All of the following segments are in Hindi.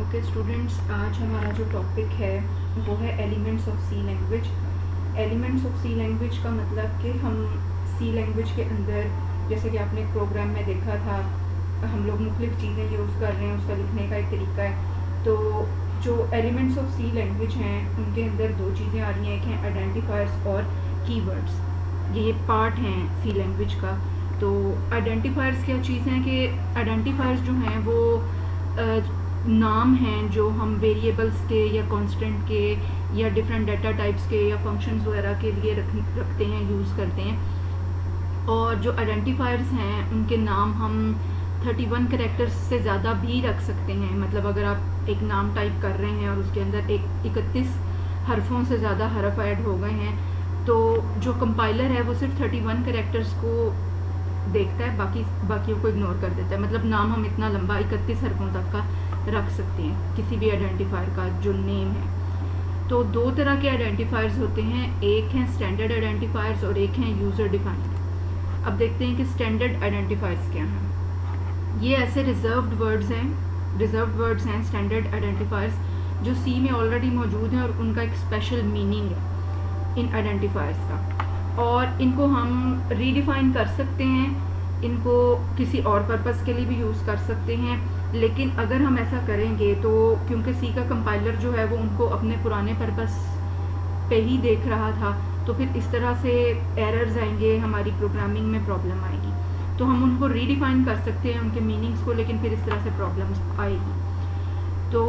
ओके स्टूडेंट्स, आज हमारा जो टॉपिक है वो है elements of C language. Elements of C language का मतलब कि हम सी लैंग्वेज के अंदर, जैसे कि आपने एक प्रोग्राम में देखा था, हम लोग मुख्तलिफ चीज़ें यूज़ कर रहे हैं, उसका लिखने का एक तरीका है। तो जो एलिमेंट्स ऑफ सी लैंग्वेज हैं उनके अंदर दो चीज़ें आ रही हैं, एक हैं आइडेंटिफायर्स और कीवर्ड्स। ये पार्ट हैं सी लैंग्वेज का। तो आइडेंटिफायर्स क्या चीज़ हैं कि आइडेंटिफायर्स जो हैं वो नाम हैं जो हम वेरिएबल्स के या कांस्टेंट के या डिफरेंट डाटा टाइप्स के या फंक्शंस वगैरह के लिए रखते हैं, यूज़ करते हैं। और जो आइडेंटिफायर्स हैं उनके नाम हम 31 कैरेक्टर्स से ज़्यादा भी रख सकते हैं। मतलब अगर आप एक नाम टाइप कर रहे हैं और उसके अंदर 31 हरफों से ज़्यादा हरफ ऐड हो गए हैं, तो जो कंपाइलर है वो सिर्फ 31 कैरेक्टर्स को देखता है, बाकियों को इग्नोर कर देता है। मतलब नाम हम इतना लंबा 31 हरफों तक का रख सकते हैं किसी भी आइडेंटिफायर का जो नेम है। तो दो तरह के आइडेंटिफायर्स होते हैं, एक हैं स्टैंडर्ड आइडेंटिफायर्स और एक हैं यूज़र डिफाइंड। अब देखते हैं कि स्टैंडर्ड आइडेंटिफायर्स क्या हैं। ये ऐसे रिजर्व्ड वर्ड्स हैं स्टैंडर्ड आइडेंटिफायर्स जो सी में ऑलरेडी मौजूद हैं और उनका एक स्पेशल मीनिंग है इन आइडेंटिफायर्स का, और इनको हम रीडिफाइन कर सकते हैं, इनको किसी और पर्पस के लिए भी यूज़ कर सकते हैं। लेकिन अगर हम ऐसा करेंगे तो क्योंकि सी का कंपाइलर जो है वो उनको अपने पुराने पर्पस पे ही देख रहा था, तो फिर इस तरह से एरर्स आएंगे, हमारी प्रोग्रामिंग में प्रॉब्लम आएगी। तो हम उनको रीडिफाइन कर सकते हैं उनके मीनिंग्स को, लेकिन फिर इस तरह से प्रॉब्लम्स आएगी। तो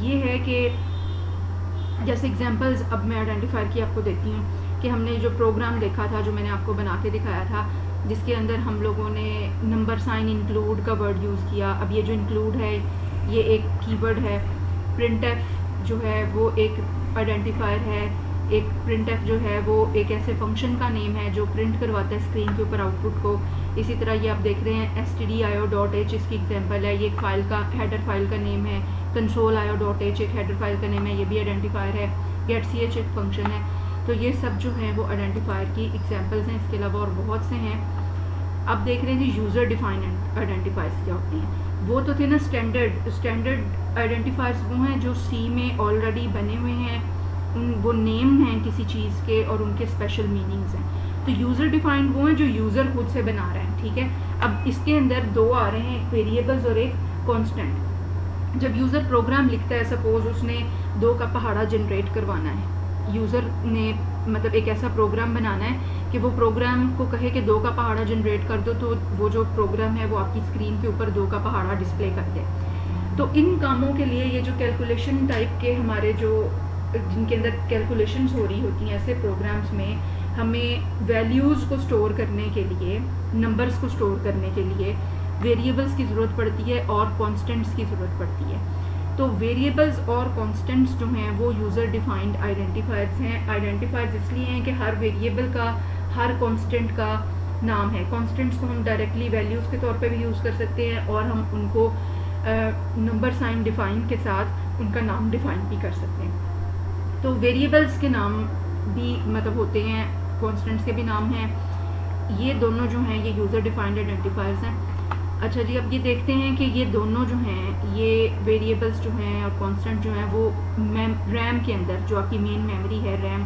ये है कि जैसे एग्जांपल्स अब मैं आइडेंटिफायर की आपको देती हूँ कि हमने जो प्रोग्राम देखा था, जो मैंने आपको बना के दिखाया था, जिसके अंदर हम लोगों ने नंबर साइन इंक्लूड का वर्ड यूज़ किया। अब ये जो इंक्लूड है ये एक कीवर्ड है। प्रिंटफ जो है वो एक आइडेंटिफायर है। एक प्रिंटफ जो है वो एक ऐसे फंक्शन का नेम है जो प्रिंट करवाता है स्क्रीन के ऊपर आउटपुट को। इसी तरह ये आप देख रहे हैं stdio.h इसकी एग्जांपल है, ये एक फाइल का हेडर फाइल का नेम है। console.io.h एक हेडर फाइल का नेम है, ये भी आइडेंटिफायर है। getch एक फंक्शन है। तो ये सब जो हैं वो आइडेंटिफायर की एग्जांपल्स हैं, इसके अलावा और बहुत से हैं। अब देख रहे हैं कि यूज़र डिफाइंड आइडेंटिफायर्स क्या होती हैं। वो तो थे ना स्टैंडर्ड आइडेंटिफायर्स, वो हैं जो सी में ऑलरेडी बने हुए हैं, वो नेम हैं किसी चीज़ के और उनके स्पेशल मीनिंग्स हैं। तो यूज़र डिफाइंड वो हैं जो यूज़र खुद से बना रहे हैं, ठीक है। अब इसके अंदर दो आ रहे हैं, एक वेरिएबल्स और एक कॉन्स्टेंट। जब यूज़र प्रोग्राम लिखता है, सपोज उसने 2 का पहाड़ा जनरेट करवाना है, यूज़र ने मतलब एक ऐसा प्रोग्राम बनाना है कि वो प्रोग्राम को कहे कि 2 का पहाड़ा जनरेट कर दो, तो वो जो प्रोग्राम है वो आपकी स्क्रीन के ऊपर 2 का पहाड़ा डिस्प्ले कर दे। तो इन कामों के लिए ये जो कैलकुलेशन टाइप के हमारे जो जिनके अंदर कैलकुलेशंस हो रही होती हैं, ऐसे प्रोग्राम्स में हमें वैल्यूज़ को स्टोर करने के लिए, नंबर्स को स्टोर करने के लिए वेरिएबल्स की ज़रूरत पड़ती है और कॉन्स्टेंट्स की ज़रूरत पड़ती है। तो वेरिएबल्स और कांस्टेंट्स जो हैं वो यूज़र डिफाइंड आइडेंटिफायर्स हैं। आइडेंटिफायर्स इसलिए हैं कि हर वेरिएबल का, हर कांस्टेंट का नाम है। कांस्टेंट्स को हम डायरेक्टली वैल्यूज़ के तौर पे भी यूज़ कर सकते हैं और हम उनको नंबर साइन डिफाइन के साथ उनका नाम डिफाइन भी कर सकते हैं। तो वेरिएबल्स के नाम भी मतलब होते हैं, कांस्टेंट्स के भी नाम हैं। ये दोनों जो हैं ये यूज़र डिफाइंड आइडेंटिफायर्स हैं। अच्छा जी, अब ये देखते हैं कि ये दोनों जो हैं, ये वेरिएबल्स जो हैं और कांस्टेंट जो हैं वो रैम के अंदर, जो आपकी मेन मेमोरी है रैम,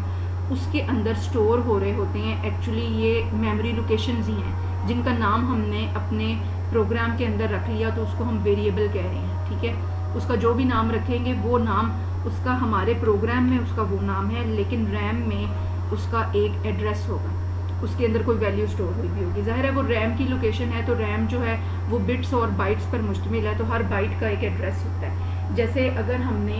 उसके अंदर स्टोर हो रहे होते हैं। एक्चुअली ये मेमोरी लोकेशंस ही हैं जिनका नाम हमने अपने प्रोग्राम के अंदर रख लिया, तो उसको हम वेरिएबल कह रहे हैं, ठीक है। उसका जो भी नाम रखेंगे वो नाम उसका हमारे प्रोग्राम में उसका वो नाम है, लेकिन रैम में उसका एक एड्रेस होगा, उसके अंदर कोई वैल्यू स्टोर हुई भी होगी। ज़ाहिर है वो रैम की लोकेशन है, तो रैम जो है वो बिट्स और बाइट्स पर मुश्तमिल है, तो हर बाइट का एक एड्रेस होता है। जैसे अगर हमने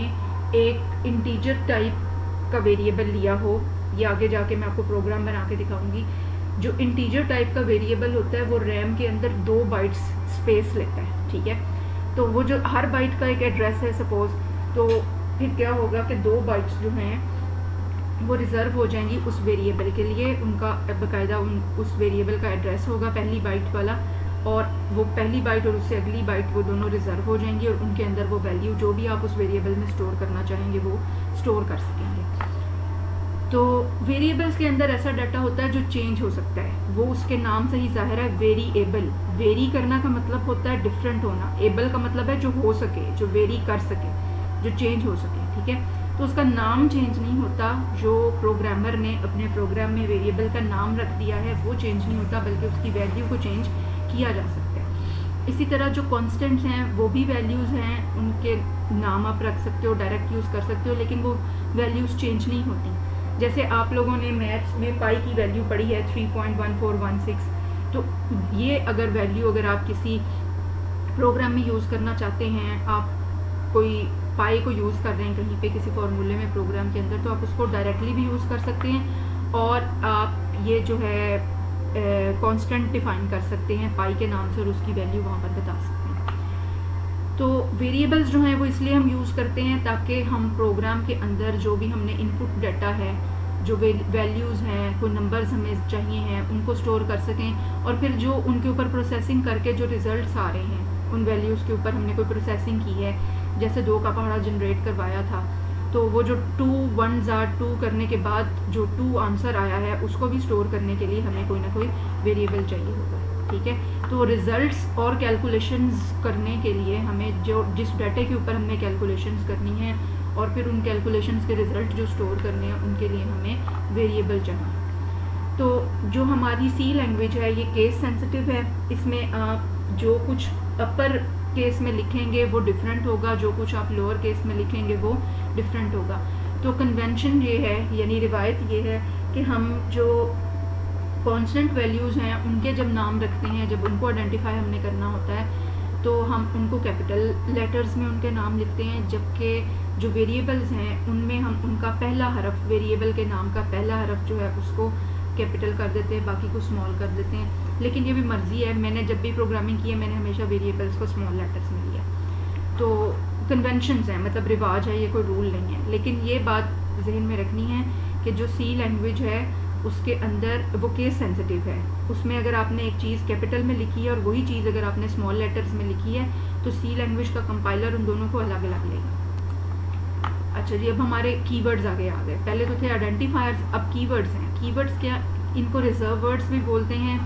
एक इंटीजर टाइप का वेरिएबल लिया हो, ये आगे जाके मैं आपको प्रोग्राम बना के दिखाऊंगी। जो इंटीजर टाइप का वेरिएबल होता है वो रैम के अंदर 2 बाइट्स स्पेस लेता है, ठीक है। तो वो जो हर बाइट का एक एड्रेस है सपोज, तो फिर क्या होगा कि 2 बाइट्स जो हैं वो रिज़र्व हो जाएंगी उस वेरिएबल के लिए, उनका बाकायदा उस वेरिएबल का एड्रेस होगा पहली बाइट वाला, और वो पहली बाइट और उससे अगली बाइट वो दोनों रिज़र्व हो जाएंगी और उनके अंदर वो वैल्यू जो भी आप उस वेरिएबल में स्टोर करना चाहेंगे वो स्टोर कर सकेंगे। तो वेरिएबल्स के अंदर ऐसा डाटा होता है जो चेंज हो सकता है, वो उसके नाम से ही जाहिर है वेरिएबल। वेरी करना का मतलब होता है डिफरेंट होना, एबल का मतलब है जो हो सके, जो वेरी कर सके, जो चेंज हो सके, ठीक है। तो उसका नाम चेंज नहीं होता, जो प्रोग्रामर ने अपने प्रोग्राम में वेरिएबल का नाम रख दिया है वो चेंज नहीं होता, बल्कि उसकी वैल्यू को चेंज किया जा सकता है। इसी तरह जो कॉन्स्टेंट्स हैं वो भी वैल्यूज़ हैं, उनके नाम आप रख सकते हो, डायरेक्ट यूज़ कर सकते हो, लेकिन वो वैल्यूज़ चेंज नहीं होती। जैसे आप लोगों ने मैथ्स में पाई की वैल्यू पढ़ी है 3.1416, तो ये अगर वैल्यू अगर आप किसी प्रोग्राम में यूज़ करना चाहते हैं, आप कोई पाई को यूज़ कर रहे हैं कहीं पे किसी फॉर्मूले में प्रोग्राम के अंदर, तो आप उसको डायरेक्टली भी यूज़ कर सकते हैं, और आप ये जो है कांस्टेंट डिफाइन कर सकते हैं पाई के नाम से और उसकी वैल्यू वहाँ पर बता सकते हैं। तो वेरिएबल्स जो हैं वो इसलिए हम यूज़ करते हैं ताकि हम प्रोग्राम के अंदर जो भी हमने इनपुट डाटा है, जो वैल्यूज़ हैं, कोई नंबर्स हमें चाहिए हैं, उनको स्टोर कर सकें, और फिर जो उनके ऊपर प्रोसेसिंग करके जो रिज़ल्ट्स आ रहे हैं उन वैल्यूज़ के ऊपर हमने कोई प्रोसेसिंग की है, जैसे 2 का पहाड़ा जनरेट करवाया था, तो वो जो 2 1s are 2 करने के बाद जो 2 आंसर आया है उसको भी स्टोर करने के लिए हमें कोई ना कोई वेरिएबल चाहिए होगा, ठीक है। तो रिज़ल्ट्स और कैलकुलेशंस करने के लिए हमें जो जिस डाटे के ऊपर हमने कैलकुलेशंस करनी है और फिर उन कैलकुलेशंस के रिज़ल्ट जो स्टोर करने हैं उनके लिए हमें वेरिएबल चाहिए। तो जो हमारी सी लैंग्वेज है ये केस सेंसिटिव है, इसमें आप जो कुछ अपर केस में लिखेंगे वो डिफरेंट होगा, जो कुछ आप लोअर केस में लिखेंगे वो डिफरेंट होगा। तो कन्वेंशन ये है, यानी रिवायत ये है कि हम जो कांस्टेंट वैल्यूज़ हैं उनके जब नाम रखते हैं, जब उनको आइडेंटिफाई हमने करना होता है तो हम उनको कैपिटल लेटर्स में उनके नाम लिखते हैं, जबकि जो वेरिएबल्स हैं उनमें हम उनका पहला हरफ, वेरिएबल के नाम का पहला हरफ जो है उसको कैपिटल कर देते हैं, बाकी को स्मॉल कर देते हैं। लेकिन ये भी मर्ज़ी है, मैंने जब भी प्रोग्रामिंग की है मैंने हमेशा वेरिएबल्स को स्मॉल लेटर्स में लिया। तो कन्वेंशंस हैं, मतलब रिवाज है, ये कोई रूल नहीं है। लेकिन ये बात जहन में रखनी है कि जो सी लैंग्वेज है उसके अंदर वो केस सेंसिटिव है, उसमें अगर आपने एक चीज़ कैपिटल में लिखी है और वही चीज़ अगर आपने स्मॉल लेटर्स में लिखी है तो सी लैंग्वेज का कंपाइलर उन दोनों को अलग अलग लेगा। अच्छा जी, अब हमारे कीवर्ड्स आगे आ गए। पहले तो थे आइडेंटिफायर्स, अब कीवर्ड्स हैं। कीवर्ड्स क्या, इनको रिजर्व वर्ड्स भी बोलते हैं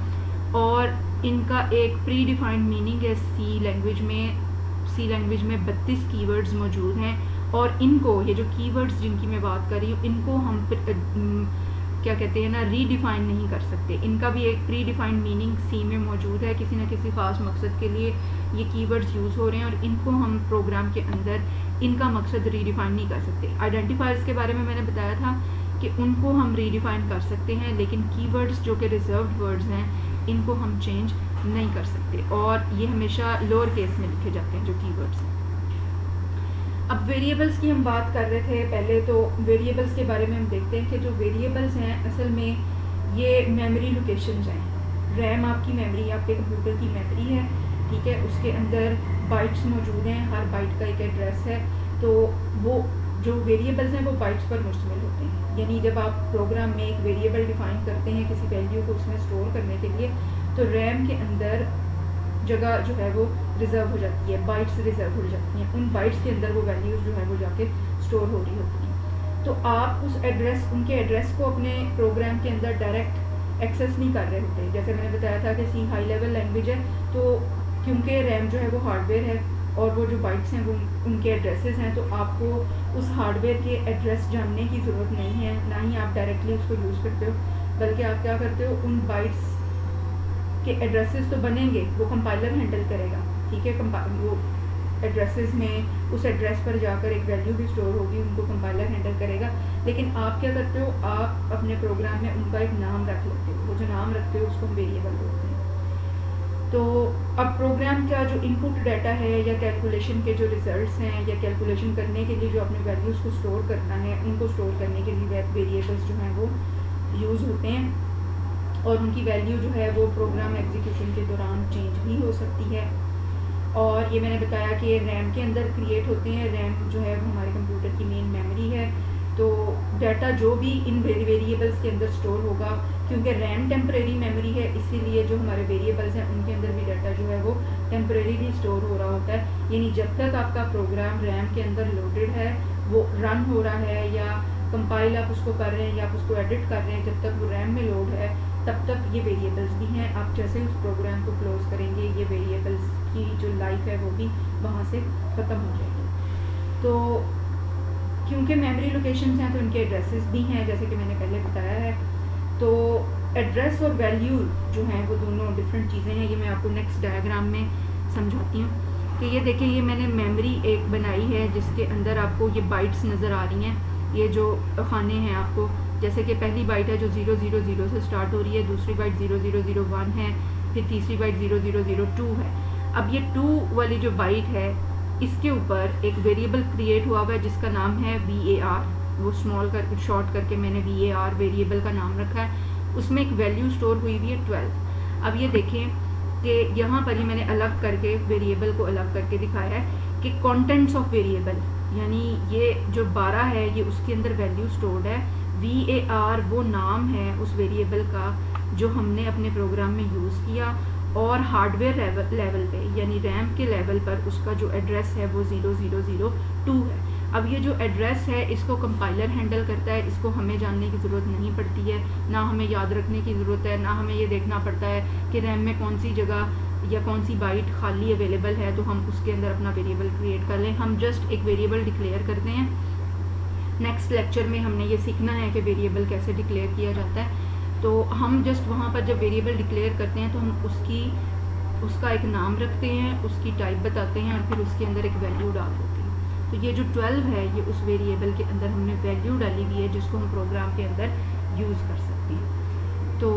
और इनका एक प्री डिफाइंड मीनिंग है। सी लैंग्वेज में 32 कीवर्ड्स मौजूद हैं और इनको, ये जो कीवर्ड्स जिनकी मैं बात कर रही हूँ, इनको हम क्या कहते हैं ना, रीडिफाइन नहीं कर सकते। इनका भी एक प्री डिफाइंड मीनिंग सी में मौजूद है, किसी न किसी ख़ास मकसद के लिए ये कीवर्ड्स यूज़ हो रहे हैं और इनको हम प्रोग्राम के अंदर इनका मकसद रीडिफाइन नहीं कर सकते। आइडेंटिफायर्स के बारे में मैंने बताया था कि उनको हम रीडिफाइन कर सकते हैं, लेकिन कीवर्ड्स जो कि रिजर्व्ड वर्ड्स हैं इनको हम चेंज नहीं कर सकते और ये हमेशा लोअर केस में लिखे जाते हैं जो कीवर्ड्स हैं। अब वेरिएबल्स की हम बात कर रहे थे पहले, तो वेरिएबल्स के बारे में हम देखते हैं कि जो वेरिएबल्स हैं असल में ये मेमोरी लोकेशंस हैं। रैम आपकी मेमोरी, आपके कंप्यूटर की मेमोरी है, ठीक है, उसके अंदर बाइट्स मौजूद हैं, हर बाइट का एक एड्रेस है। तो वो जो वेरिएबल्स हैं वो बाइट्स पर मुश्तमिल होते हैं, यानी जब आप प्रोग्राम में एक वेरिएबल डिफाइन करते हैं किसी वैल्यू को उसमें स्टोर करने के लिए, तो रैम के अंदर जगह जो है वो रिजर्व हो जाती है, बाइट्स रिजर्व हो जाती हैं, उन बाइट्स के अंदर वो वैल्यूज़ जो है वो जाके स्टोर हो रही होती हैं। तो आप उस एड्रेस, उनके एड्रेस को अपने प्रोग्राम के अंदर डायरेक्ट एक्सेस नहीं कर रहे होते। जैसे मैंने बताया था कि सी हाई लेवल लैंग्वेज है, तो क्योंकि रैम जो है वो हार्डवेयर है और वो जो बाइट्स हैं वो उनके एड्रेसेस हैं, तो आपको उस हार्डवेयर के एड्रेस जानने की ज़रूरत नहीं है, ना ही आप डायरेक्टली उसको यूज़ करते हो, बल्कि आप क्या करते हो, उन बाइट्स के एड्रेसेस तो बनेंगे, वो कंपाइलर हैंडल करेगा, ठीक है। वो एड्रेसेस में उस एड्रेस पर जाकर एक वैल्यू भी स्टोर होगी, उनको कंपाइलर हैंडल करेगा। लेकिन आप क्या करते हो, आप अपने प्रोग्राम में उनका एक नाम रख लेते हो, वो जो नाम रखते हो उसको वेरिएबल बोलते हैं। तो अब प्रोग्राम का जो इनपुट डाटा है या कैलकुलेशन के जो रिजल्ट्स हैं या कैलकुलेशन करने के लिए जो अपने वैल्यूज़ को स्टोर करना है, उनको स्टोर करने के लिए वेरिएबल्स जो हैं वो यूज़ होते हैं और उनकी वैल्यू जो है वो प्रोग्राम एग्जीक्यूशन के दौरान चेंज भी हो सकती है। और ये मैंने बताया कि रैम के अंदर क्रिएट होते हैं। रैम जो है वो हमारे कंप्यूटर की मेन मेमोरी है, तो डाटा जो भी इन वेरिएबल्स के अंदर स्टोर होगा, क्योंकि रैम टेम्परेरी मेमोरी है इसीलिए जो हमारे वेरिएबल्स हैं उनके अंदर भी डाटा जो है वो टेम्परेरीली स्टोर हो रहा होता है। यानी जब तक आपका प्रोग्राम रैम के अंदर लोडेड है, वो रन हो रहा है या कंपाइल आप उसको कर रहे हैं या आप उसको एडिट कर रहे हैं, जब तक वो रैम में लोड है तब तक ये वेरिएबल्स भी हैं। आप जैसे उस प्रोग्राम को क्लोज करेंगे ये वेरिएबल्स की जो लाइफ है वो भी वहाँ से ख़त्म हो जाएगी। तो क्योंकि मेमोरी लोकेशंस हैं तो इनके एड्रेसेस भी हैं, जैसे कि मैंने पहले बताया है। तो एड्रेस और वैल्यू जो हैं वो दोनों डिफरेंट चीज़ें हैं। ये मैं आपको नेक्स्ट डायग्राम में समझाती हूँ कि ये देखें, ये मैंने मेमोरी एक बनाई है जिसके अंदर आपको ये बाइट्स नज़र आ रही हैं। ये जो खाने हैं आपको, जैसे कि पहली बाइट है जो 000 से स्टार्ट हो रही है, दूसरी बाइट 0001 है, फिर तीसरी बाइट 0002 है। अब ये 2 वाली जो बाइट है इसके ऊपर एक वेरिएबल क्रिएट हुआ हुआ है जिसका नाम है VAR। वो स्मॉल करके शॉर्ट करके मैंने VAR वेरिएबल का नाम रखा है। उसमें एक वैल्यू स्टोर हुई हुई है 12। अब ये देखें कि यहाँ पर ही मैंने अलग करके वेरिएबल को अलग करके दिखाया है कि कंटेंट्स ऑफ वेरिएबल, यानी ये जो 12 है ये उसके अंदर वैल्यू स्टोर्ड है। VAR वो नाम है उस वेरिएबल का जो हमने अपने प्रोग्राम में यूज़ किया, और हार्डवेयर लेवल पे यानी रैम के लेवल पर उसका जो एड्रेस है वो 0002 है। अब ये जो एड्रेस है इसको कंपाइलर हैंडल करता है, इसको हमें जानने की ज़रूरत नहीं पड़ती है, ना हमें याद रखने की ज़रूरत है, ना हमें ये देखना पड़ता है कि रैम में कौन सी जगह या कौन सी बाइट खाली अवेलेबल है तो हम उसके अंदर अपना वेरिएबल क्रिएट कर लें। हम जस्ट एक वेरिएबल डिक्लेयर करते हैं। नेक्स्ट लेक्चर में हमने ये सीखना है कि वेरिएबल कैसे डिक्लेयर किया जाता है। तो हम जस्ट वहाँ पर जब वेरिएबल डिक्लेयर करते हैं तो हम उसका एक नाम रखते हैं, उसकी टाइप बताते हैं और फिर उसके अंदर एक वैल्यू डाल देते हैं। तो ये जो 12 है ये उस वेरिएबल के अंदर हमने वैल्यू डाली हुई है जिसको हम प्रोग्राम के अंदर यूज़ कर सकते हैं। तो